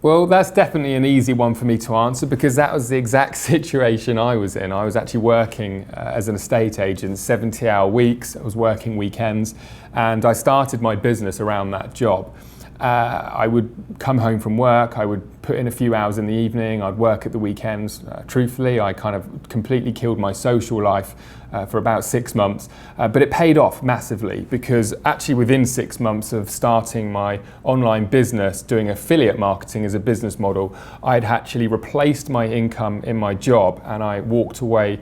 Well, that's definitely an easy one for me to answer because that was the exact situation I was in. I was actually working as an estate agent, 70-hour weeks. I was working weekends, and I started my business around that job. I would come home from work, I would put in a few hours in the evening, I'd work at the weekends. Truthfully, I kind of completely killed my social life for about 6 months, but it paid off massively because actually within 6 months of starting my online business, doing affiliate marketing as a business model, I'd actually replaced my income in my job, and I walked away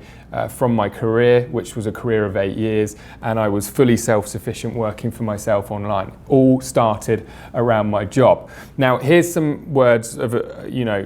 from my career, which was a career of 8 years, and I was fully self-sufficient working for myself online. All started around my job. Now, here's some words of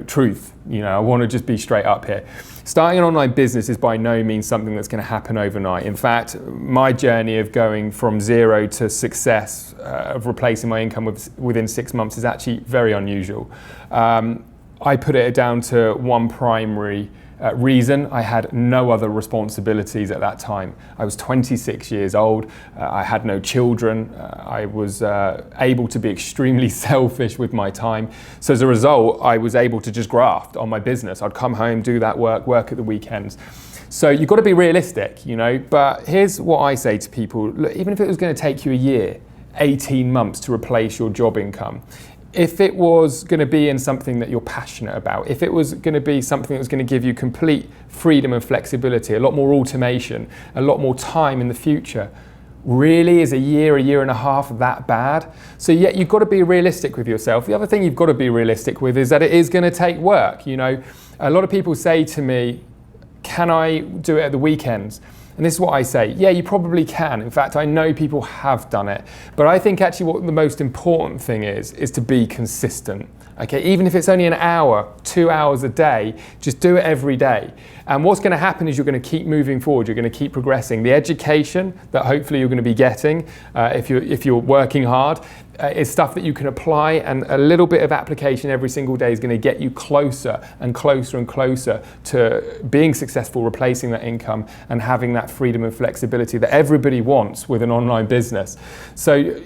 truth. I want to just be straight up here. Starting an online business is by no means something that's going to happen overnight. In fact, my journey of going from zero to success, of replacing my income within 6 months, is actually very unusual. I put it down to one primary reason. I had no other responsibilities at that time. I was 26 years old. I had no children. I was able to be extremely selfish with my time. So as a result, I was able to just graft on my business. I'd come home, do that work at the weekends. So you've got to be realistic, but here's what I say to people. Look, even if it was going to take you a year, 18 months to replace your job income, if it was going to be in something that you're passionate about, if it was going to be something that was going to give you complete freedom and flexibility, a lot more automation, a lot more time in the future, really is a year and a half that bad? So yet you've got to be realistic with yourself. The other thing you've got to be realistic with is that it is going to take work. A lot of people say to me, can I do it at the weekends? And this is what I say, yeah, you probably can. In fact, I know people have done it. But I think actually what the most important thing is to be consistent. Okay, even if it's only an hour, 2 hours a day, just do it every day. And what's going to happen is you're going to keep moving forward, you're going to keep progressing. The education that hopefully you're going to be getting if you're working hard is stuff that you can apply, and a little bit of application every single day is going to get you closer and closer and closer to being successful, replacing that income and having that freedom and flexibility that everybody wants with an online business. So,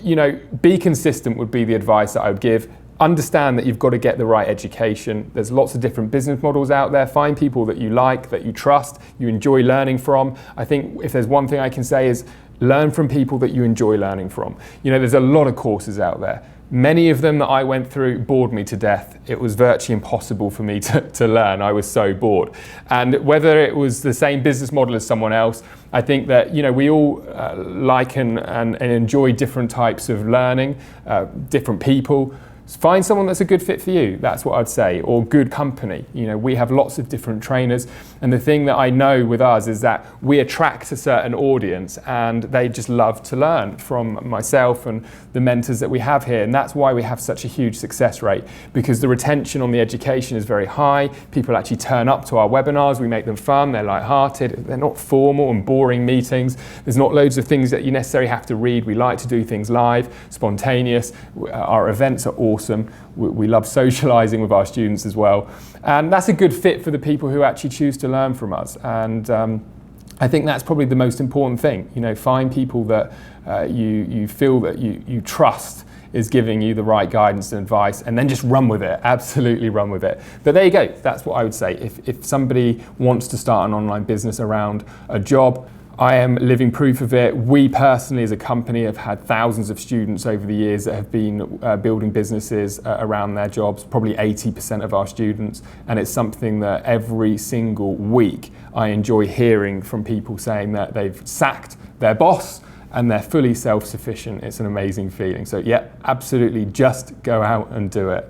be consistent would be the advice that I would give. Understand that you've got to get the right education. There's lots of different business models out there. Find people that you like, that you trust, you enjoy learning from. I think if there's one thing I can say is learn from people that you enjoy learning from. There's a lot of courses out there. Many of them that I went through bored me to death. It was virtually impossible for me to learn. I was so bored. And whether it was the same business model as someone else, I think that we all like and enjoy different types of learning, different people. Find someone that's a good fit for you, that's what I'd say, or good company. We have lots of different trainers, and the thing that I know with us is that we attract a certain audience and they just love to learn from myself and the mentors that we have here, and that's why we have such a huge success rate, because the retention on the education is very high. People actually turn up to our webinars, we make them fun, they're light-hearted, they're not formal and boring meetings. There's not loads of things that you necessarily have to read. We like to do things live, spontaneous. Our events are awesome. We love socializing with our students as well, and that's a good fit for the people who actually choose to learn from us. And I think that's probably the most important thing. Find people that you feel that you trust is giving you the right guidance and advice, and then just run with it. Absolutely run with it. But there you go. That's what I would say. If somebody wants to start an online business around a job, I am living proof of it. We personally as a company have had thousands of students over the years that have been building businesses around their jobs, probably 80% of our students, and it's something that every single week I enjoy hearing from people saying that they've sacked their boss and they're fully self-sufficient. It's an amazing feeling. So yeah, absolutely, just go out and do it.